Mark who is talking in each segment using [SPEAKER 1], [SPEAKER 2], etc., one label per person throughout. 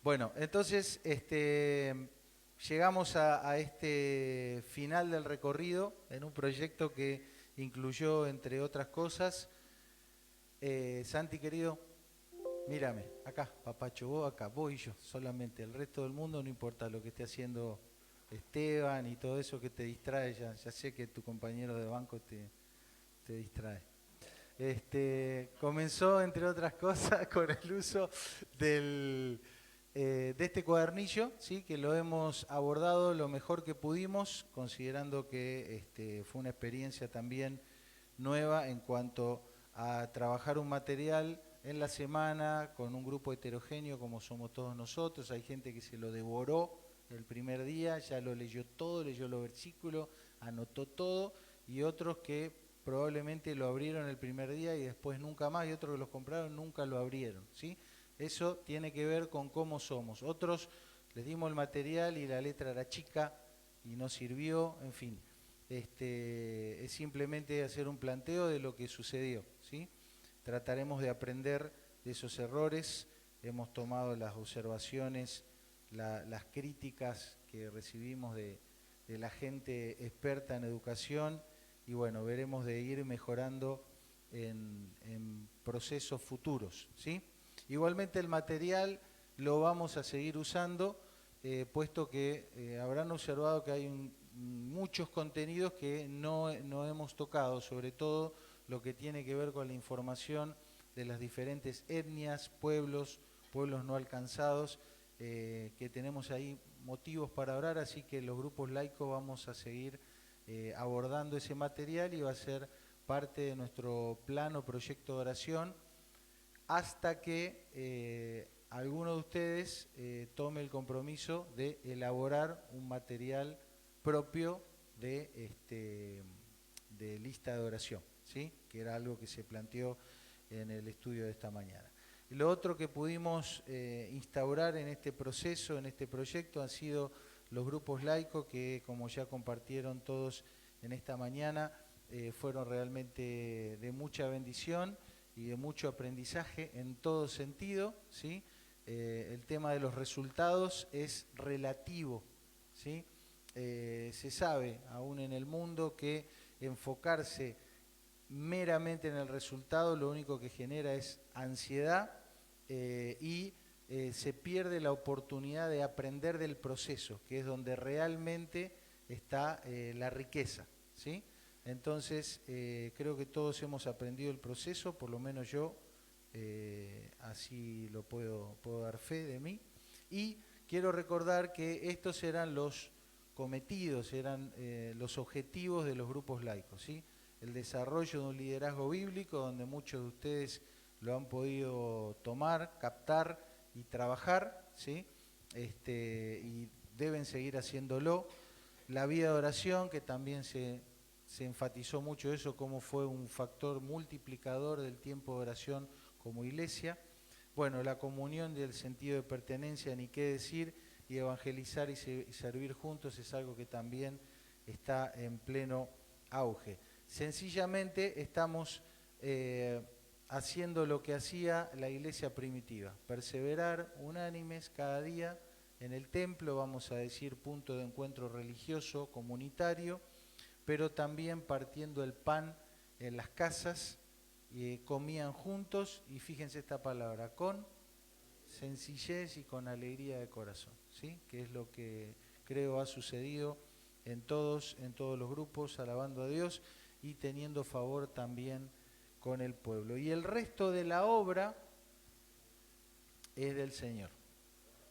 [SPEAKER 1] Bueno, entonces llegamos a este final del recorrido en un proyecto que incluyó, entre otras cosas, Santi querido, mírame, acá, papacho, vos acá, vos y yo, solamente, el resto del mundo no importa lo que esté haciendo Esteban y todo eso que te distrae, ya sé que tu compañero de banco te distrae. Comenzó, entre otras cosas, con el uso de este cuadernillo, ¿sí? Que lo hemos abordado lo mejor que pudimos, considerando que fue una experiencia también nueva en cuanto a trabajar un material en la semana con un grupo heterogéneo como somos todos nosotros. Hay gente que se lo devoró el primer día, ya lo leyó todo, leyó los versículos, anotó todo, y otros que probablemente lo abrieron el primer día y después nunca más, y otros que los compraron nunca lo abrieron, ¿sí? Eso tiene que ver con cómo somos. Otros les dimos el material y la letra era chica y no sirvió, en fin. Es simplemente hacer un planteo de lo que sucedió, ¿sí? Trataremos de aprender de esos errores. Hemos tomado las observaciones, las críticas que recibimos de la gente experta en educación, y bueno, veremos de ir mejorando en procesos futuros, ¿sí? Igualmente el material lo vamos a seguir usando, puesto que habrán observado que hay muchos contenidos que no hemos tocado, sobre todo lo que tiene que ver con la información de las diferentes etnias, pueblos no alcanzados, que tenemos ahí motivos para orar, así que los grupos laicos vamos a seguir abordando ese material y va a ser parte de nuestro plan o proyecto de oración hasta que alguno de ustedes tome el compromiso de elaborar un material propio de lista de oración, ¿sí? Que era algo que se planteó en el estudio de esta mañana. Lo otro que pudimos instaurar en este proceso, en este proyecto, han sido los grupos laicos que, como ya compartieron todos en esta mañana, fueron realmente de mucha bendición y de mucho aprendizaje en todo sentido, ¿sí? El tema de los resultados es relativo, ¿sí? Se sabe aún en el mundo que enfocarse meramente en el resultado lo único que genera es ansiedad y se pierde la oportunidad de aprender del proceso, que es donde realmente está la riqueza, ¿sí? Entonces, creo que todos hemos aprendido el proceso, por lo menos yo así lo puedo dar fe de mí. Y quiero recordar que estos eran los cometidos, eran los objetivos de los grupos laicos, ¿sí? El desarrollo de un liderazgo bíblico, donde muchos de ustedes lo han podido tomar, captar y trabajar, ¿sí? Y deben seguir haciéndolo. La vida de oración, que también se enfatizó mucho eso, cómo fue un factor multiplicador del tiempo de oración como iglesia. Bueno, la comunión del sentido de pertenencia, ni qué decir, y evangelizar y servir juntos es algo que también está en pleno auge. Sencillamente estamos haciendo lo que hacía la iglesia primitiva, perseverar unánimes cada día en el templo, vamos a decir punto de encuentro religioso, comunitario, pero también partiendo el pan en las casas, comían juntos, y fíjense esta palabra, con sencillez y con alegría de corazón, ¿sí? Que es lo que creo ha sucedido en todos los grupos, alabando a Dios y teniendo favor también con el pueblo. Y el resto de la obra es del Señor,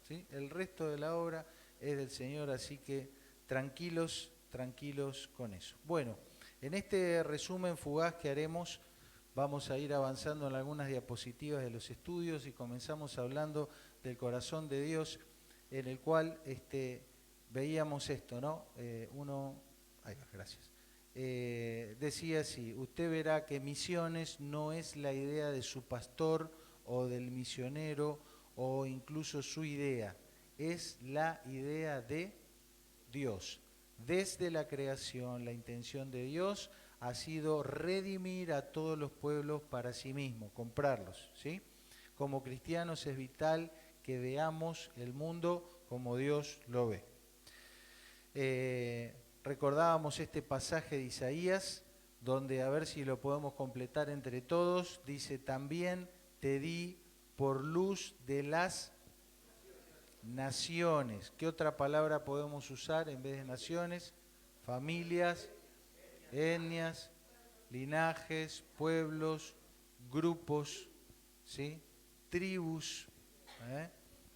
[SPEAKER 1] ¿sí? El resto de la obra es del Señor, así que tranquilos con eso. Bueno, en este resumen fugaz que haremos, vamos a ir avanzando en algunas diapositivas de los estudios y comenzamos hablando del corazón de Dios, en el cual veíamos esto, ¿no? Gracias. Decía así: usted verá que misiones no es la idea de su pastor o del misionero o incluso su idea, es la idea de Dios. Desde la creación, la intención de Dios ha sido redimir a todos los pueblos para sí mismo, comprarlos, ¿sí? Como cristianos es vital que veamos el mundo como Dios lo ve. Recordábamos este pasaje de Isaías, donde a ver si lo podemos completar entre todos, dice: también te di por luz de las naciones. ¿Qué otra palabra podemos usar en vez de naciones? Familias, etnias, linajes, pueblos, grupos, ¿sí? Tribus.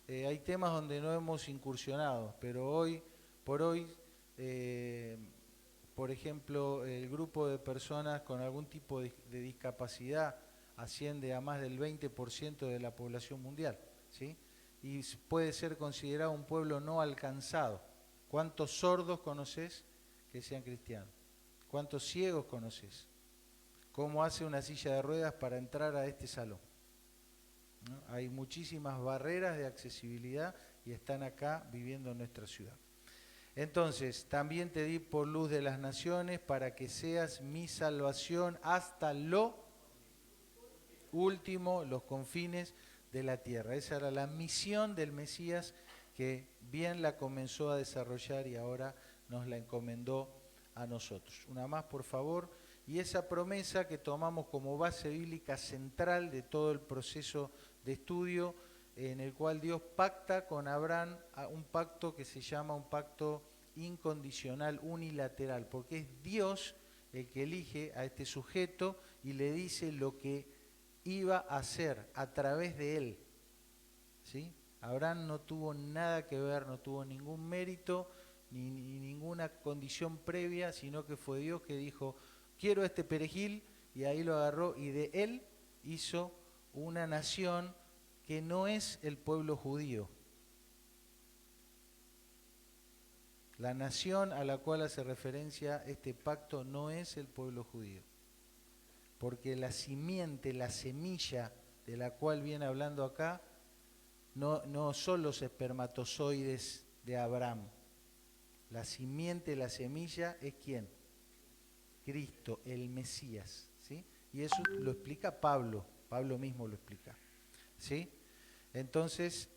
[SPEAKER 1] Hay temas donde no hemos incursionado, pero hoy por hoy, por ejemplo, el grupo de personas con algún tipo de discapacidad asciende a más del 20% de la población mundial, ¿sí? Y puede ser considerado un pueblo no alcanzado. ¿Cuántos sordos conoces que sean cristianos? ¿Cuántos ciegos conoces? ¿Cómo hace una silla de ruedas para entrar a este salón? ¿No? Hay muchísimas barreras de accesibilidad y están acá viviendo en nuestra ciudad. Entonces, también te di por luz de las naciones para que seas mi salvación hasta lo último, los confines de la tierra. Esa era la misión del Mesías, que bien la comenzó a desarrollar y ahora nos la encomendó a nosotros. Una más, por favor. Y esa promesa que tomamos como base bíblica central de todo el proceso de estudio, en el cual Dios pacta con Abraham un pacto que se llama un pacto incondicional, unilateral, porque es Dios el que elige a este sujeto y le dice lo que iba a hacer a través de él, ¿sí? Abraham no tuvo nada que ver, no tuvo ningún mérito ni ninguna condición previa, sino que fue Dios que dijo: quiero este perejil, y ahí lo agarró y de él hizo una nación que no es el pueblo judío. La nación a la cual hace referencia este pacto no es el pueblo judío, porque la simiente, la semilla de la cual viene hablando acá, no son los espermatozoides de Abraham. La simiente, la semilla es ¿quién? Cristo, el Mesías, ¿sí? Y eso lo explica Pablo mismo lo explica, ¿sí? Entonces,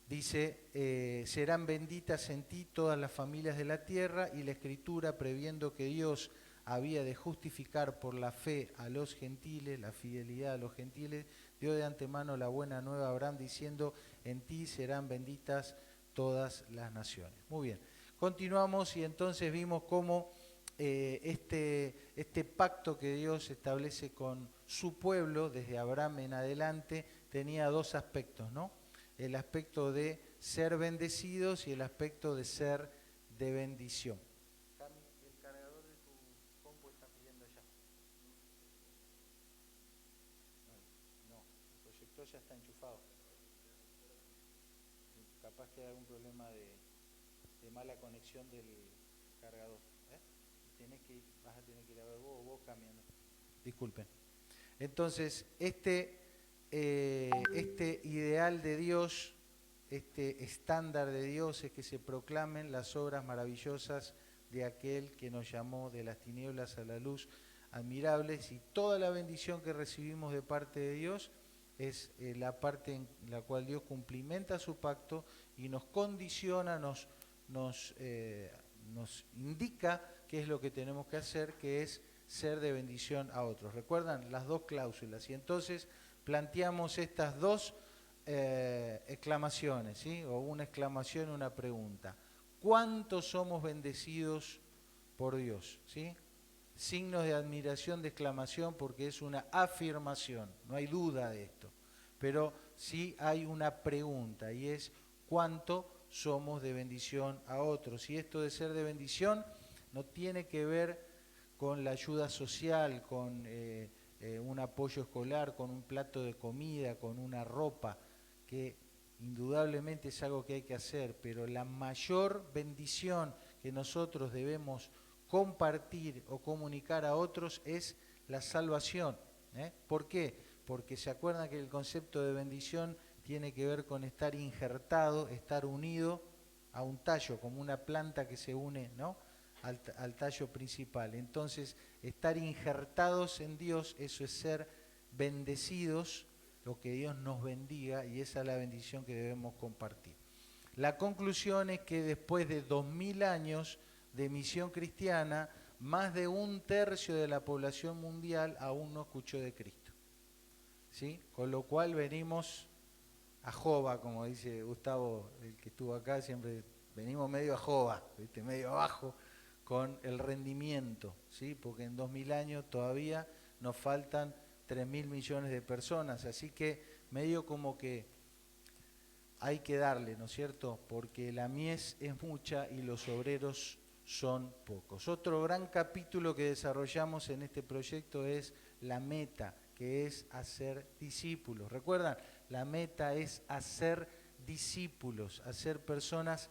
[SPEAKER 1] dice, serán benditas en ti todas las familias de la tierra, y la Escritura, previendo que Dios había de justificar por la fe a los gentiles, la fidelidad a los gentiles, dio de antemano la buena nueva a Abraham, diciendo: en ti serán benditas todas las naciones. Muy bien, continuamos y entonces vimos cómo este pacto que Dios establece con su pueblo, desde Abraham en adelante, tenía dos aspectos, ¿no? El aspecto de ser bendecidos y el aspecto de ser de bendición. Cami, el cargador de tu compu está pidiendo ya. No, el proyector ya está enchufado. Capaz que hay algún problema de mala conexión del cargador. Vas a tener que ir a ver vos cambiando. Disculpen. Entonces, este ideal de Dios, este estándar de Dios, es que se proclamen las obras maravillosas de aquel que nos llamó de las tinieblas a la luz, admirables, y toda la bendición que recibimos de parte de Dios es la parte en la cual Dios cumplimenta su pacto y nos condiciona, nos indica qué es lo que tenemos que hacer, que es ser de bendición a otros. ¿Recuerdan las dos cláusulas? Y entonces planteamos estas dos exclamaciones, ¿sí? O una exclamación y una pregunta. ¿Cuántos somos bendecidos por Dios? ¿Sí? Signos de admiración, de exclamación, porque es una afirmación, no hay duda de esto. Pero sí hay una pregunta, y es: ¿cuánto somos de bendición a otros? Y esto de ser de bendición no tiene que ver con la ayuda social, con un apoyo escolar, con un plato de comida, con una ropa, que indudablemente es algo que hay que hacer, pero la mayor bendición que nosotros debemos compartir o comunicar a otros es la salvación. ¿Por qué? Porque se acuerdan que el concepto de bendición tiene que ver con estar injertado, estar unido a un tallo, como una planta que se une, ¿no?, al tallo principal. Entonces, estar injertados en Dios, eso es ser bendecidos o que Dios nos bendiga, y esa es la bendición que debemos compartir. La conclusión es que después de 2000 años de misión cristiana, más de 1/3 de la población mundial aún no escuchó de Cristo, ¿sí? Con lo cual venimos a jova, como dice Gustavo, el que estuvo acá, siempre venimos medio a jova, ¿viste? Medio abajo con el rendimiento, ¿sí? Porque en 2000 años todavía nos faltan 3.000 millones de personas, así que medio como que hay que darle, ¿no es cierto? Porque la mies es mucha y los obreros son pocos. Otro gran capítulo que desarrollamos en este proyecto es la meta, que es hacer discípulos. ¿Recuerdan? La meta es hacer discípulos, ser personas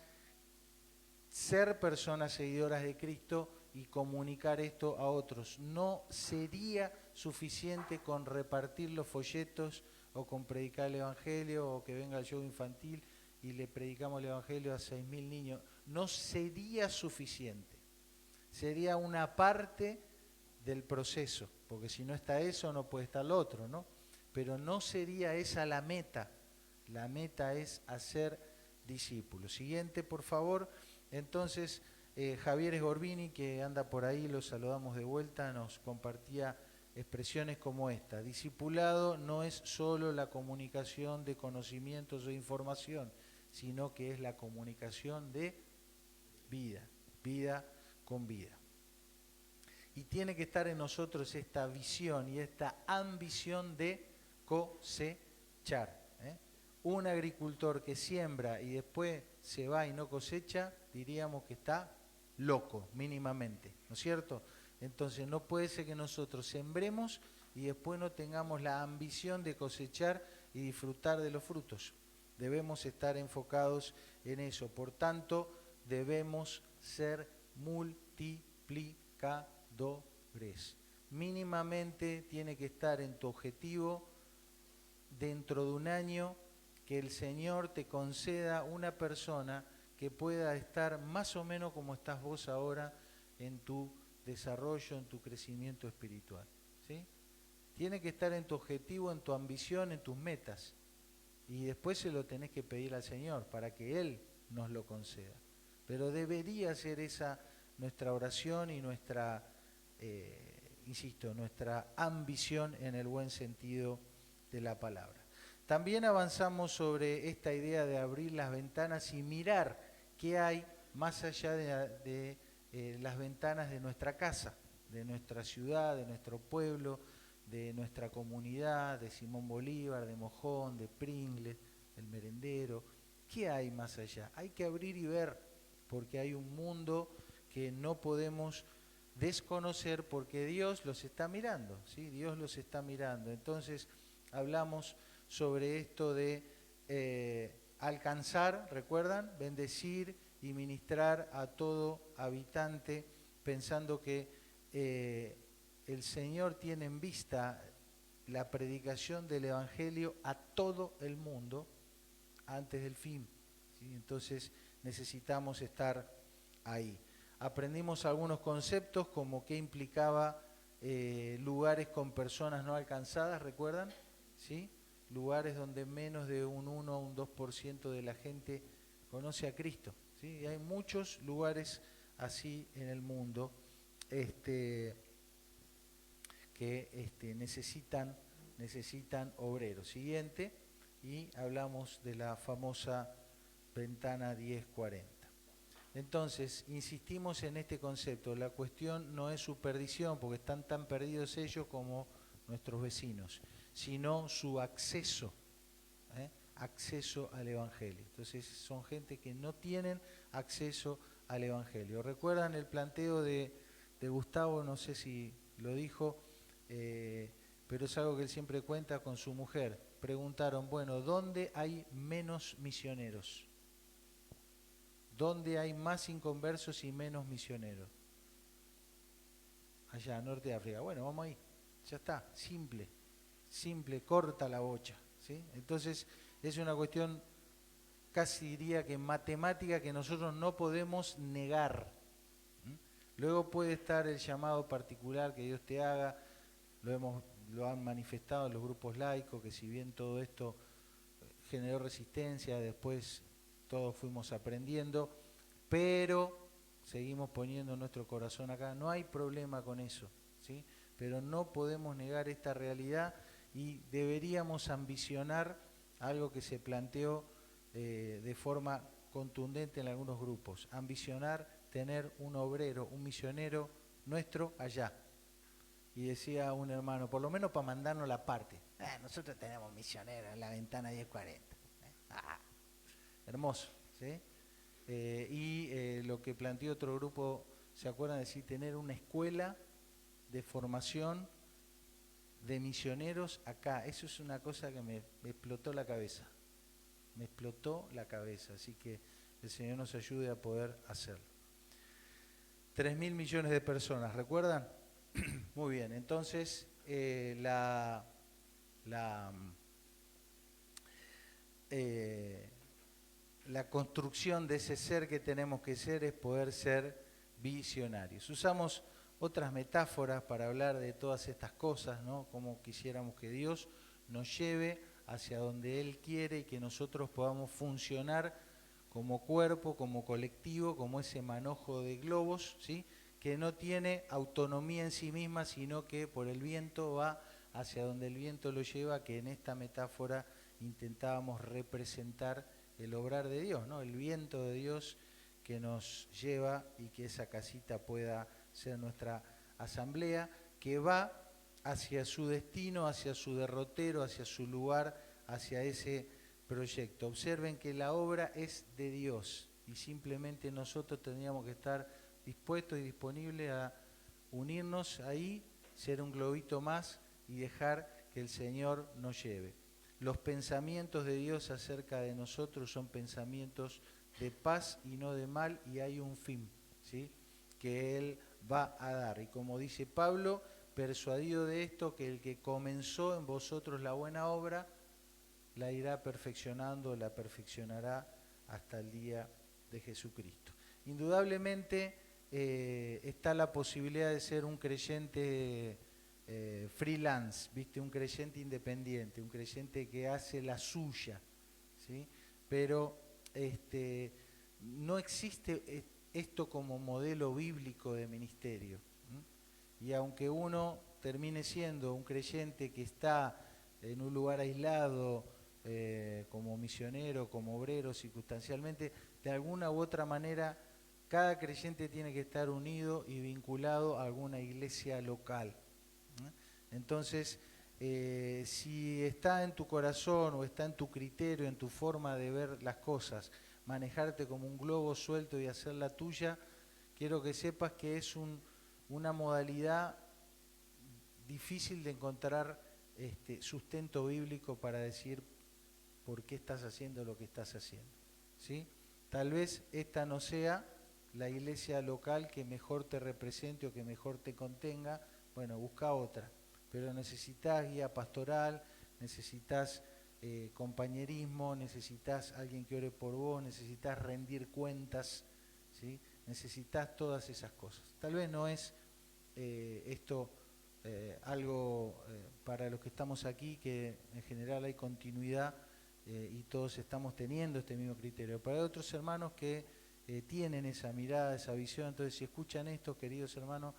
[SPEAKER 1] seguidoras de Cristo y comunicar esto a otros. No sería suficiente con repartir los folletos o con predicar el Evangelio o que venga el show infantil y le predicamos el Evangelio a 6.000 niños. No sería suficiente. Sería una parte del proceso, porque si no está eso no puede estar lo otro, ¿no? Pero no sería esa la meta. La meta es hacer discípulos. Siguiente, por favor. Entonces, Javier Esgorbini, que anda por ahí, lo saludamos de vuelta, nos compartía expresiones como esta: discipulado no es solo la comunicación de conocimientos o información, sino que es la comunicación de vida, vida con vida. Y tiene que estar en nosotros esta visión y esta ambición de cosechar. Un agricultor que siembra y después se va y no cosecha, diríamos que está loco, mínimamente, ¿no es cierto? Entonces no puede ser que nosotros sembremos y después no tengamos la ambición de cosechar y disfrutar de los frutos. Debemos estar enfocados en eso. Por tanto, debemos ser multiplicadores. Mínimamente tiene que estar en tu objetivo dentro de un año que el Señor te conceda una persona que pueda estar más o menos como estás vos ahora en tu desarrollo, en tu crecimiento espiritual, ¿sí? Tiene que estar en tu objetivo, en tu ambición, en tus metas. Y después se lo tenés que pedir al Señor para que Él nos lo conceda. Pero debería ser esa nuestra oración y nuestra, insisto, nuestra ambición en el buen sentido de la palabra. También avanzamos sobre esta idea de abrir las ventanas y mirar qué hay más allá de las ventanas de nuestra casa, de nuestra ciudad, de nuestro pueblo, de nuestra comunidad, de Simón Bolívar, de Mojón, de Pringles, el merendero. ¿Qué hay más allá? Hay que abrir y ver, porque hay un mundo que no podemos desconocer porque Dios los está mirando, ¿sí? Dios los está mirando. Entonces hablamos sobre esto de alcanzar, ¿recuerdan? Bendecir y ministrar a todo habitante, pensando que el Señor tiene en vista la predicación del Evangelio a todo el mundo antes del fin, ¿sí? Entonces necesitamos estar ahí. Aprendimos algunos conceptos como qué implicaba lugares con personas no alcanzadas, ¿recuerdan? ¿Sí? Lugares donde menos de un 1 o un 2% de la gente conoce a Cristo, ¿sí? Y hay muchos lugares así en el mundo que necesitan obreros. Siguiente, y hablamos de la famosa ventana 1040. Entonces, insistimos en este concepto. La cuestión no es su perdición, porque están tan perdidos ellos como nuestros vecinos, sino su acceso al Evangelio. Entonces son gente que no tienen acceso al Evangelio. ¿Recuerdan el planteo de Gustavo? No sé si lo dijo, pero es algo que él siempre cuenta con su mujer. Preguntaron, bueno, ¿dónde hay menos misioneros? ¿Dónde hay más inconversos y menos misioneros? Allá, norte de África. Bueno, vamos ahí. Ya está, simple, corta la bocha, ¿sí? Entonces es una cuestión, casi diría que matemática, que nosotros no podemos negar. Luego puede estar el llamado particular que Dios te haga, lo hemos lo han manifestado los grupos laicos, que si bien todo esto generó resistencia, después todos fuimos aprendiendo, pero seguimos poniendo nuestro corazón acá. No hay problema con eso, ¿sí? Pero no podemos negar esta realidad y deberíamos ambicionar algo que se planteó de forma contundente en algunos grupos, ambicionar tener un obrero, un misionero nuestro allá. Y decía un hermano, por lo menos para mandarnos la parte. Nosotros tenemos misioneros en la ventana 1040. Hermoso, ¿sí? Lo que planteó otro grupo, ¿se acuerdan de decir? Tener una escuela de formación de misioneros acá. Eso es una cosa que me explotó la cabeza. Me explotó la cabeza, así que el Señor nos ayude a poder hacerlo. 3.000 millones de personas, ¿recuerdan? Muy bien, entonces la construcción de ese ser que tenemos que ser es poder ser visionarios. Usamos otras metáforas para hablar de todas estas cosas, ¿no? Cómo quisiéramos que Dios nos lleve hacia donde Él quiere y que nosotros podamos funcionar como cuerpo, como colectivo, como ese manojo de globos, ¿sí? Que no tiene autonomía en sí misma, sino que por el viento va hacia donde el viento lo lleva, que en esta metáfora intentábamos representar el obrar de Dios, ¿no? El viento de Dios que nos lleva y que esa casita pueda ser nuestra asamblea, que va hacia su destino, hacia su derrotero, hacia su lugar, hacia ese proyecto. Observen que la obra es de Dios y simplemente nosotros tendríamos que estar dispuestos y disponibles a unirnos ahí, ser un globito más y dejar que el Señor nos lleve. Los pensamientos de Dios acerca de nosotros son pensamientos de paz y no de mal, y hay un fin, ¿sí?, que Él va a dar. Y como dice Pablo, persuadido de esto, que el que comenzó en vosotros la buena obra, la irá perfeccionando, la perfeccionará hasta el día de Jesucristo. Indudablemente está la posibilidad de ser un creyente freelance, ¿viste? Un creyente independiente, un creyente que hace la suya, ¿sí? Pero no existe esto como modelo bíblico de ministerio, ¿sí? Y aunque uno termine siendo un creyente que está en un lugar aislado, como misionero, como obrero, circunstancialmente, de alguna u otra manera, cada creyente tiene que estar unido y vinculado a alguna iglesia local. Entonces, si está en tu corazón o está en tu criterio, en tu forma de ver las cosas, manejarte como un globo suelto y hacer la tuya, quiero que sepas que es una modalidad difícil de encontrar sustento bíblico para decir por qué estás haciendo lo que estás haciendo, ¿sí? Tal vez esta no sea la iglesia local que mejor te represente o que mejor te contenga. Bueno, busca otra, pero necesitas guía pastoral, necesitas compañerismo, necesitas alguien que ore por vos, necesitas rendir cuentas, ¿sí? Necesitas todas esas cosas. Tal vez no es esto algo para los que estamos aquí, que en general hay continuidad y todos estamos teniendo este mismo criterio. Para otros hermanos que tienen esa mirada, esa visión, entonces si escuchan esto, queridos hermanos,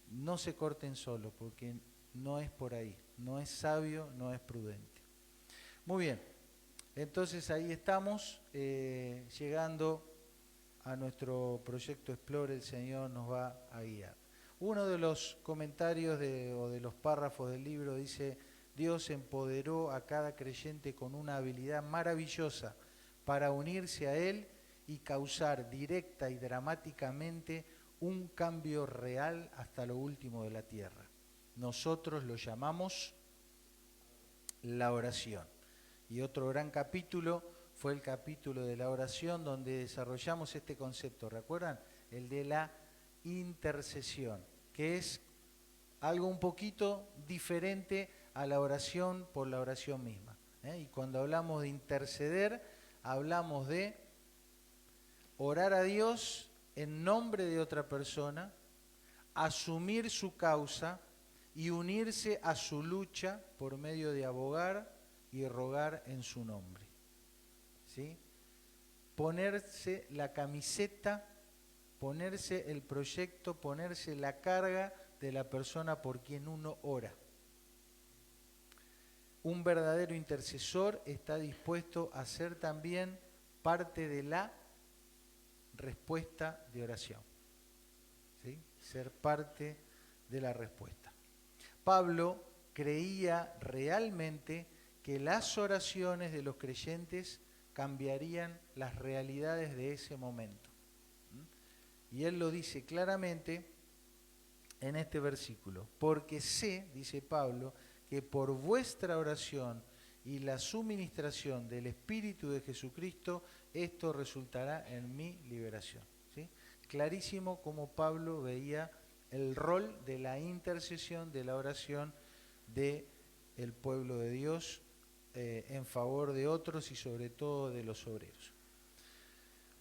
[SPEAKER 1] no se corten solo, porque no es por ahí, no es sabio, no es prudente. Muy bien, entonces ahí estamos llegando a nuestro proyecto Explore. El Señor nos va a guiar. Uno de los comentarios o de los párrafos del libro dice: Dios empoderó a cada creyente con una habilidad maravillosa para unirse a Él y causar directa y dramáticamente un cambio real hasta lo último de la tierra. Nosotros lo llamamos la oración. Y otro gran capítulo fue el capítulo de la oración, donde desarrollamos este concepto, ¿recuerdan? El de la intercesión, que es algo un poquito diferente a la oración por la oración misma, ¿eh? Y cuando hablamos de interceder, hablamos de orar a Dios en nombre de otra persona, asumir su causa y unirse a su lucha por medio de abogar y rogar en su nombre. ¿Sí? Ponerse la camiseta, ponerse el proyecto, ponerse la carga de la persona por quien uno ora. Un verdadero intercesor está dispuesto a ser también parte de la respuesta de oración. ¿Sí? Ser parte de la respuesta. Pablo creía realmente que las oraciones de los creyentes cambiarían las realidades de ese momento. Y él lo dice claramente en este versículo. Porque sé, dice Pablo, que por vuestra oración y la suministración del Espíritu de Jesucristo, esto resultará en mi liberación. ¿Sí? Clarísimo cómo Pablo veía el rol de la intercesión, de la oración del pueblo de Dios en favor de otros y sobre todo de los obreros.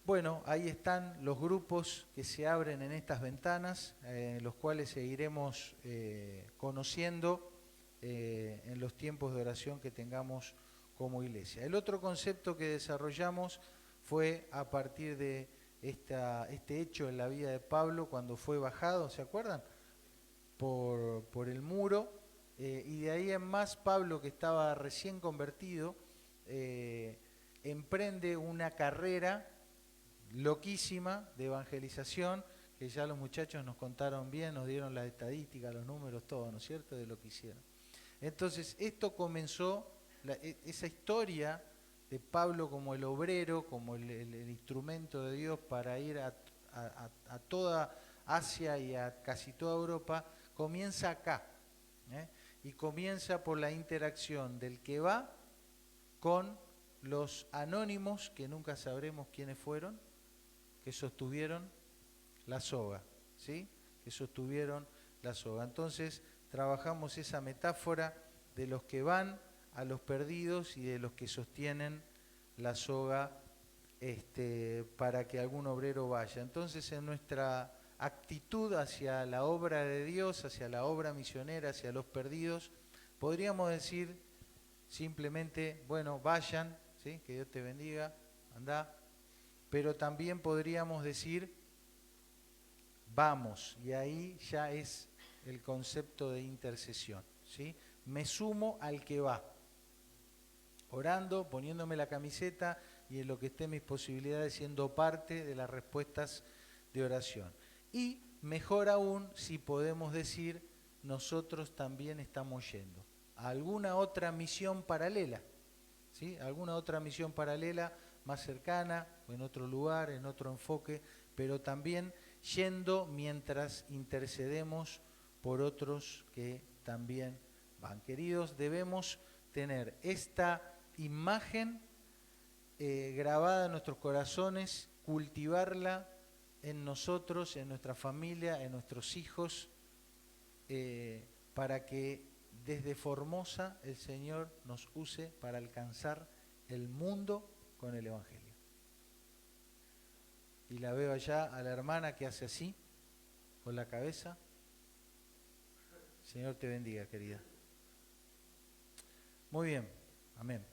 [SPEAKER 1] Bueno, ahí están los grupos que se abren en estas ventanas, los cuales seguiremos conociendo en los tiempos de oración que tengamos como iglesia. El otro concepto que desarrollamos fue a partir de este hecho en la vida de Pablo cuando fue bajado, ¿se acuerdan? Por el muro, y de ahí en más Pablo, que estaba recién convertido, emprende una carrera loquísima de evangelización, que ya los muchachos nos contaron bien, nos dieron las estadísticas, los números, todo, ¿no es cierto?, de lo que hicieron. Entonces, esto comenzó, esa historia de Pablo como el obrero, como el instrumento de Dios para ir a toda Asia y a casi toda Europa, comienza acá, y comienza por la interacción del que va con los anónimos, que nunca sabremos quiénes fueron, que sostuvieron la soga, ¿sí? Que sostuvieron la soga. Entonces, trabajamos esa metáfora de los que van a los perdidos y de los que sostienen la soga para que algún obrero vaya. Entonces, en nuestra actitud hacia la obra de Dios, hacia la obra misionera, hacia los perdidos, podríamos decir simplemente, bueno, vayan, ¿sí? Que Dios te bendiga, andá. Pero también podríamos decir, vamos, y ahí ya es el concepto de intercesión, ¿sí? Me sumo al que va, orando, poniéndome la camiseta y en lo que esté en mis posibilidades siendo parte de las respuestas de oración. Y mejor aún si podemos decir, nosotros también estamos yendo a alguna otra misión paralela, ¿sí? Alguna otra misión paralela más cercana, o en otro lugar, en otro enfoque, pero también yendo mientras intercedemos por otros que también van. Queridos, debemos tener esta imagen grabada en nuestros corazones, cultivarla en nosotros, en nuestra familia, en nuestros hijos, para que desde Formosa el Señor nos use para alcanzar el mundo con el Evangelio. Y la veo allá a la hermana que hace así, con la cabeza. Señor te bendiga, querida. Muy bien, amén.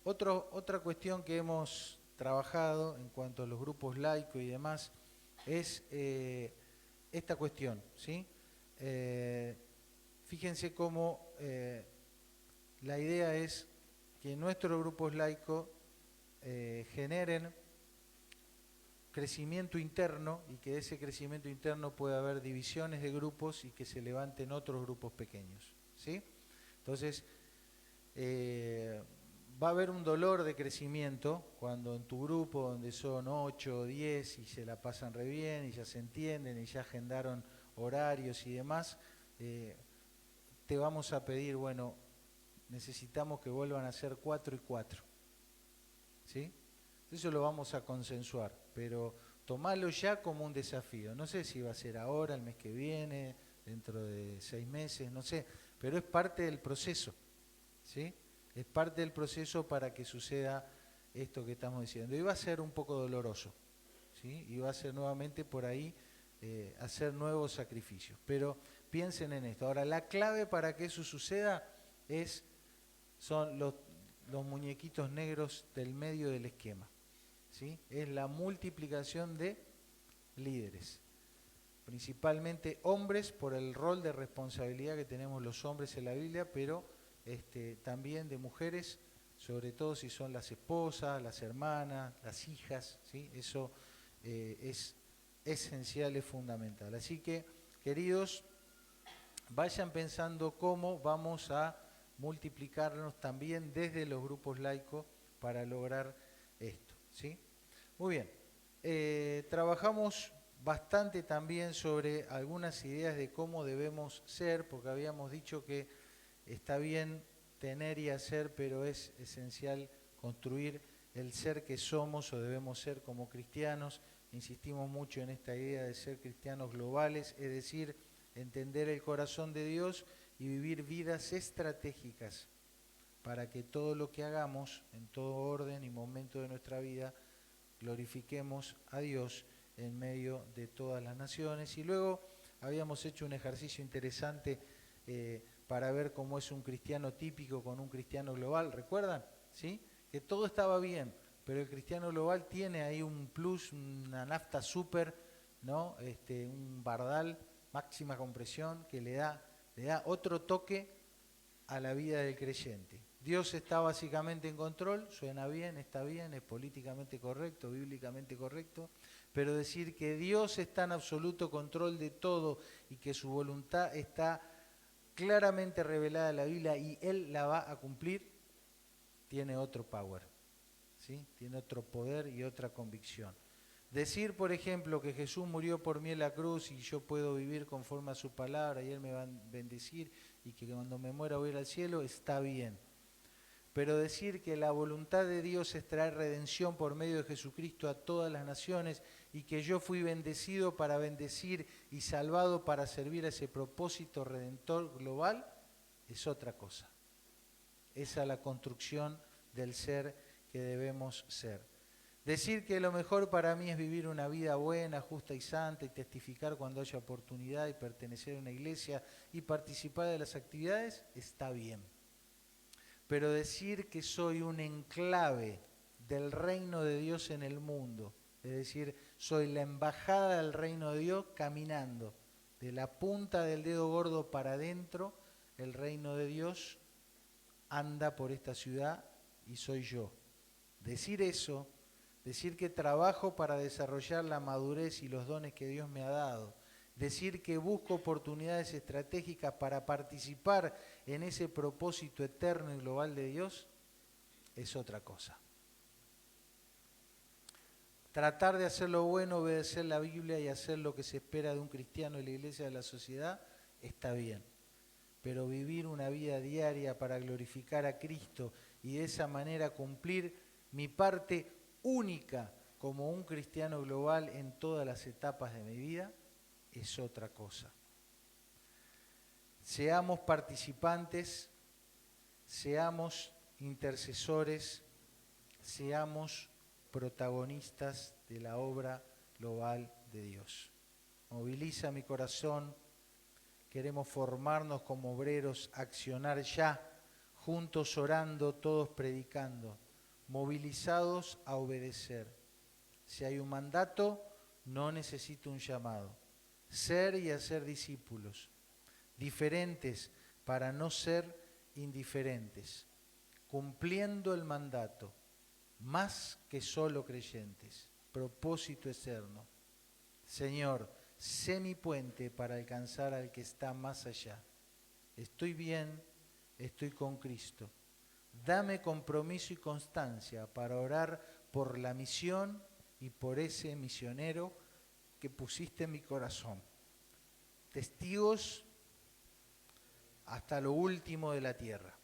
[SPEAKER 1] Otra cuestión que hemos trabajado en cuanto a los grupos laicos y demás es esta cuestión, ¿sí? Fíjense cómo la idea es que nuestros grupos laicos generen crecimiento interno y que de ese crecimiento interno pueda haber divisiones de grupos y que se levanten otros grupos pequeños, ¿sí? Entonces, va a haber un dolor de crecimiento cuando en tu grupo, donde son 8 o 10 y se la pasan re bien y ya se entienden y ya agendaron horarios y demás, te vamos a pedir, bueno, necesitamos que vuelvan a ser 4 y 4, ¿sí? Eso lo vamos a consensuar, pero tomalo ya como un desafío. No sé si va a ser ahora, el mes que viene, dentro de 6 meses, no sé, pero es parte del proceso, ¿sí? Es parte del proceso para que suceda esto que estamos diciendo. Y va a ser un poco doloroso, ¿sí? Y va a ser nuevamente por ahí hacer nuevos sacrificios. Pero piensen en esto. Ahora, la clave para que eso suceda son los muñequitos negros del medio del esquema, ¿sí? Es la multiplicación de líderes, principalmente hombres por el rol de responsabilidad que tenemos los hombres en la Biblia, pero también de mujeres, sobre todo si son las esposas, las hermanas, las hijas, ¿sí? Eso es esencial, es fundamental. Así que, queridos, vayan pensando cómo vamos a multiplicarnos también desde los grupos laicos para lograr esto, ¿sí? Muy bien, trabajamos bastante también sobre algunas ideas de cómo debemos ser, porque habíamos dicho que está bien tener y hacer, pero es esencial construir el ser que somos o debemos ser como cristianos. Insistimos mucho en esta idea de ser cristianos globales, es decir, entender el corazón de Dios y vivir vidas estratégicas para que todo lo que hagamos, en todo orden y momento de nuestra vida, glorifiquemos a Dios en medio de todas las naciones. Y luego habíamos hecho un ejercicio interesante para ver cómo es un cristiano típico con un cristiano global, ¿recuerdan? ¿Sí? Que todo estaba bien, pero el cristiano global tiene ahí un plus, una nafta súper, ¿no? Un bardal, máxima compresión, que le da otro toque a la vida del creyente. Dios está básicamente en control, suena bien, está bien, es políticamente correcto, bíblicamente correcto, pero decir que Dios está en absoluto control de todo y que su voluntad está claramente revelada en la Biblia y Él la va a cumplir, tiene otro power, ¿sí? Tiene otro poder y otra convicción. Decir, por ejemplo, que Jesús murió por mí en la cruz y yo puedo vivir conforme a su palabra y Él me va a bendecir y que cuando me muera voy a ir al cielo, está bien. Pero decir que la voluntad de Dios es traer redención por medio de Jesucristo a todas las naciones y que yo fui bendecido para bendecir y salvado para servir a ese propósito redentor global, es otra cosa. Esa es la construcción del ser que debemos ser. Decir que lo mejor para mí es vivir una vida buena, justa y santa y testificar cuando haya oportunidad y pertenecer a una iglesia y participar de las actividades, está bien. Pero decir que soy un enclave del reino de Dios en el mundo, es decir, soy la embajada del reino de Dios caminando de la punta del dedo gordo para adentro, el reino de Dios anda por esta ciudad y soy yo. Decir eso, decir que trabajo para desarrollar la madurez y los dones que Dios me ha dado, decir que busco oportunidades estratégicas para participar en ese propósito eterno y global de Dios, es otra cosa. Tratar de hacer lo bueno, obedecer la Biblia y hacer lo que se espera de un cristiano en la iglesia, de la sociedad, está bien. Pero vivir una vida diaria para glorificar a Cristo y de esa manera cumplir mi parte única como un cristiano global en todas las etapas de mi vida, es otra cosa. Seamos participantes, seamos intercesores, seamos protagonistas de la obra global de Dios. Moviliza mi corazón, queremos formarnos como obreros, accionar ya, juntos orando, todos predicando, movilizados a obedecer. Si hay un mandato, no necesito un llamado. Ser y hacer discípulos, diferentes para no ser indiferentes, cumpliendo el mandato, más que solo creyentes, propósito eterno. Señor, sé mi puente para alcanzar al que está más allá. Estoy bien, estoy con Cristo. Dame compromiso y constancia para orar por la misión y por ese misionero que pusiste en mi corazón. Testigos hasta lo último de la tierra.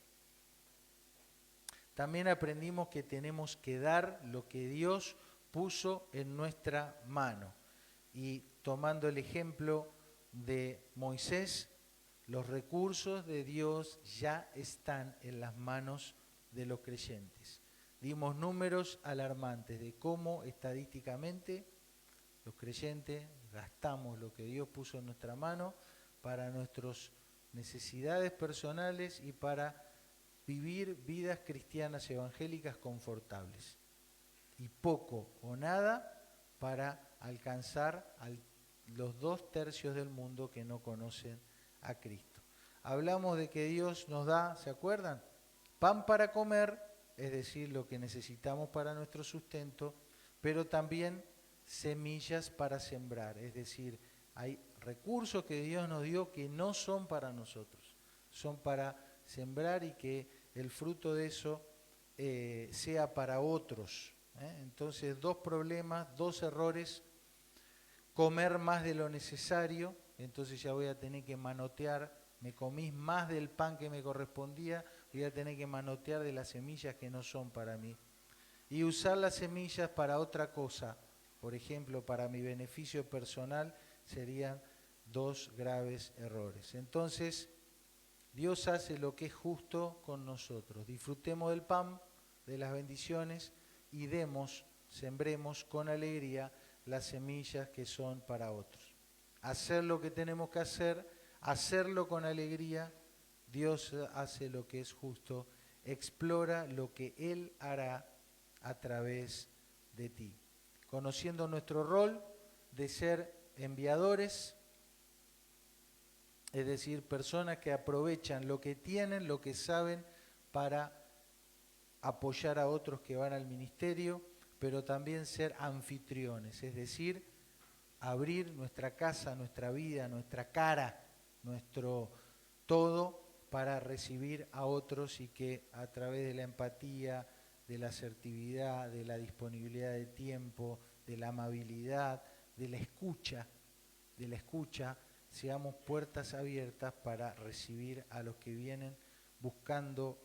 [SPEAKER 1] También aprendimos que tenemos que dar lo que Dios puso en nuestra mano. Y tomando el ejemplo de Moisés, los recursos de Dios ya están en las manos de los creyentes. Dimos números alarmantes de cómo estadísticamente los creyentes, gastamos lo que Dios puso en nuestra mano para nuestras necesidades personales y para vivir vidas cristianas evangélicas confortables. Y poco o nada para alcanzar a los 2/3 del mundo que no conocen a Cristo. Hablamos de que Dios nos da, ¿se acuerdan? Pan para comer, es decir, lo que necesitamos para nuestro sustento, pero también semillas para sembrar, es decir, hay recursos que Dios nos dio que no son para nosotros, son para sembrar y que el fruto de eso sea para otros. Entonces, 2 problemas, 2 errores: comer más de lo necesario, entonces ya voy a tener que manotear, me comí más del pan que me correspondía, voy a tener que manotear de las semillas que no son para mí. Y usar las semillas para otra cosa, por ejemplo, para mi beneficio personal, serían 2 graves errores. Entonces, Dios hace lo que es justo con nosotros. Disfrutemos del pan, de las bendiciones, y sembremos con alegría las semillas que son para otros. Hacer lo que tenemos que hacer, hacerlo con alegría. Dios hace lo que es justo, explora lo que Él hará a través de ti. Conociendo nuestro rol de ser enviadores, es decir, personas que aprovechan lo que tienen, lo que saben, para apoyar a otros que van al ministerio, pero también ser anfitriones, es decir, abrir nuestra casa, nuestra vida, nuestra cara, nuestro todo para recibir a otros, y que a través de la empatía, de la asertividad, de la disponibilidad de tiempo, de la amabilidad, de la escucha, seamos puertas abiertas para recibir a los que vienen buscando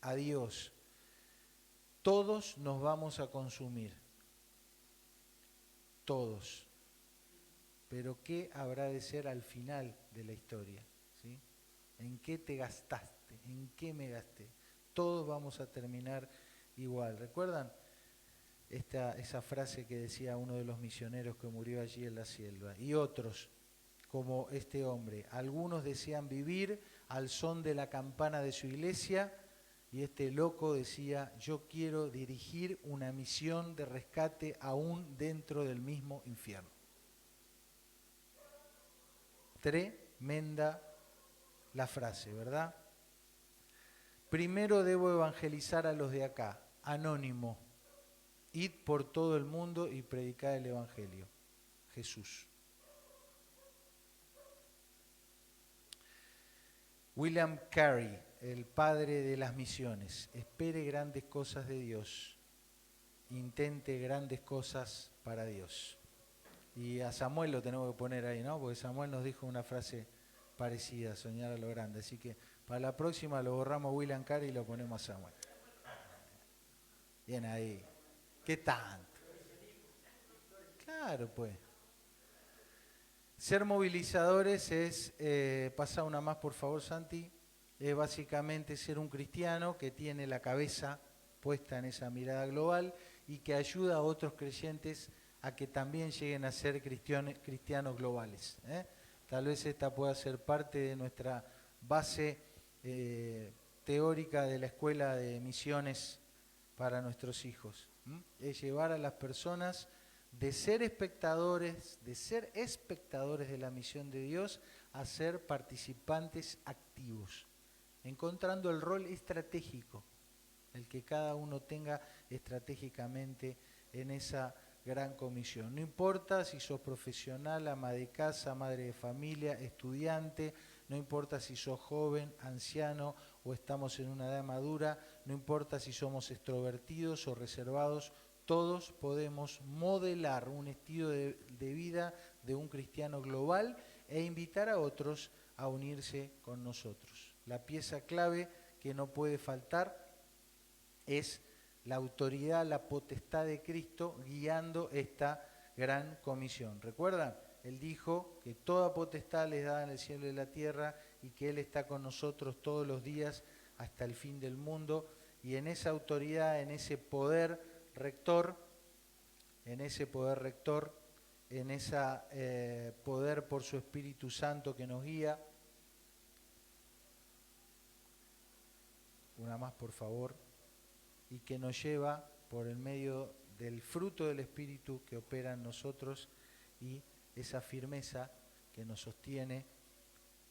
[SPEAKER 1] a Dios. Todos nos vamos a consumir, todos, pero ¿qué habrá de ser al final de la historia? ¿Sí? ¿En qué te gastaste? ¿En qué me gasté? Todos vamos a terminar igual. ¿Recuerdan esa frase que decía uno de los misioneros que murió allí en la selva? Y otros, como este hombre, algunos desean vivir al son de la campana de su iglesia, y este loco decía: yo quiero dirigir una misión de rescate aún dentro del mismo infierno. Tremenda la frase, ¿verdad? Primero debo evangelizar a los de acá, anónimo. Id por todo el mundo y predicad el evangelio. Jesús. William Carey, el padre de las misiones: espere grandes cosas de Dios, intente grandes cosas para Dios. Y a Samuel lo tenemos que poner ahí, ¿no? Porque Samuel nos dijo una frase parecida: soñar a lo grande. Así que para la próxima lo borramos a William Carey y lo ponemos a Samuel. Bien ahí. ¿Qué tanto? Claro, pues. Ser movilizadores es, pasa una más por favor, Santi, es básicamente ser un cristiano que tiene la cabeza puesta en esa mirada global y que ayuda a otros creyentes a que también lleguen a ser cristianos globales. Tal vez esta pueda ser parte de nuestra base teórica de la escuela de misiones para nuestros hijos. Es llevar a las personas de ser espectadores de la misión de Dios, a ser participantes activos, encontrando el rol estratégico, el que cada uno tenga estratégicamente en esa gran comisión. No importa si sos profesional, ama de casa, madre de familia, estudiante, no importa si sos joven, anciano o estamos en una edad madura, no importa si somos extrovertidos o reservados, todos podemos modelar un estilo de vida de un cristiano global e invitar a otros a unirse con nosotros. La pieza clave que no puede faltar es la autoridad, la potestad de Cristo guiando esta gran comisión. ¿Recuerdan? Él dijo que toda potestad les da en el cielo y en la tierra y que Él está con nosotros todos los días hasta el fin del mundo, y en esa autoridad, en ese poder rector, en ese poder por su Espíritu Santo que nos guía. Una más, por favor. Y que nos lleva por el medio del fruto del Espíritu que opera en nosotros y esa firmeza que nos sostiene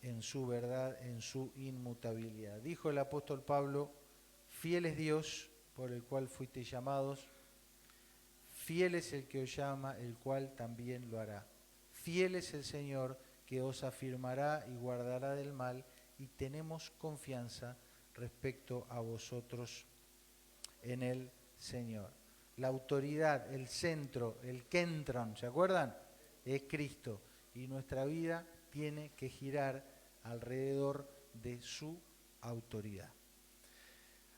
[SPEAKER 1] en su verdad, en su inmutabilidad. Dijo el apóstol Pablo: fiel es Dios por el cual fuisteis llamados, fiel es el que os llama, el cual también lo hará. Fiel es el Señor que os afirmará y guardará del mal, y tenemos confianza respecto a vosotros en el Señor. La autoridad, el centro, el kentron, ¿se acuerdan? Es Cristo, y nuestra vida tiene que girar alrededor de su autoridad.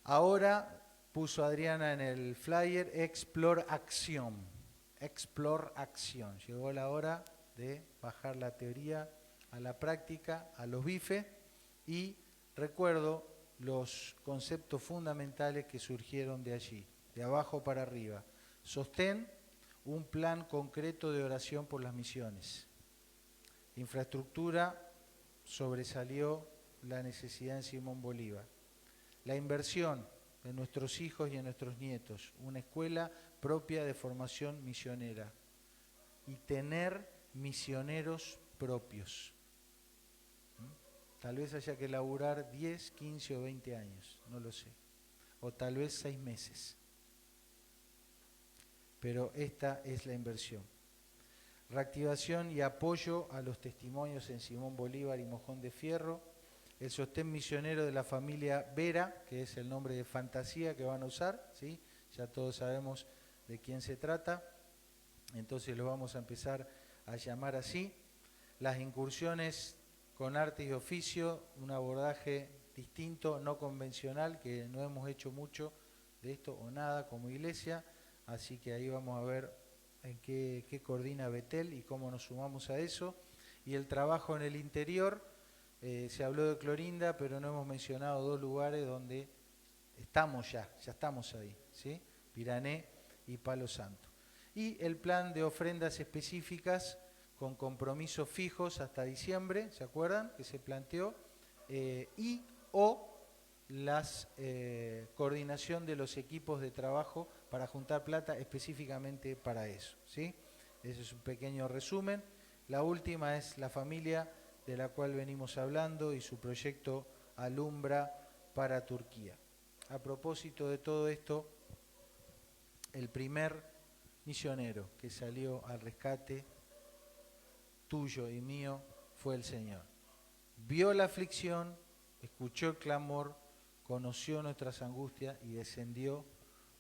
[SPEAKER 1] Ahora puso Adriana en el flyer Explore Acción. Explore Acción. Llegó la hora de bajar la teoría a la práctica, a los bifes, y recuerdo los conceptos fundamentales que surgieron de allí, de abajo para arriba. Sostén un plan concreto de oración por las misiones. Infraestructura, sobresalió la necesidad en Simón Bolívar. La inversión en nuestros hijos y en nuestros nietos, una escuela propia de formación misionera y tener misioneros propios. Tal vez haya que laburar 10, 15 o 20 años, no lo sé, o tal vez 6 meses. Pero esta es la inversión. Reactivación y apoyo a los testimonios en Simón Bolívar y Mojón de Fierro. El sostén misionero de la familia Vera, que es el nombre de fantasía que van a usar, ¿sí? Ya todos sabemos de quién se trata, entonces lo vamos a empezar a llamar así. Las incursiones con arte y oficio, un abordaje distinto, no convencional, que no hemos hecho mucho de esto o nada como iglesia, así que ahí vamos a ver en qué coordina Betel y cómo nos sumamos a eso. Y el trabajo en el interior, se habló de Clorinda, pero no hemos mencionado 2 lugares donde estamos ya estamos ahí, ¿sí? Pirané y Palo Santo. Y el plan de ofrendas específicas con compromisos fijos hasta diciembre, ¿se acuerdan? Que se planteó, y o las coordinación de los equipos de trabajo para juntar plata específicamente para eso, ¿sí? Ese es un pequeño resumen. La última es la familia de la cual venimos hablando y su proyecto Alumbra para Turquía. A propósito de todo esto, el primer misionero que salió al rescate tuyo y mío fue el Señor. Vio la aflicción, escuchó el clamor, conoció nuestras angustias y descendió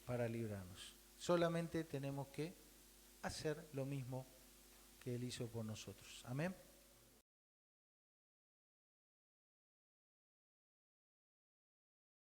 [SPEAKER 1] para librarnos. Solamente tenemos que hacer lo mismo que Él hizo por nosotros. Amén.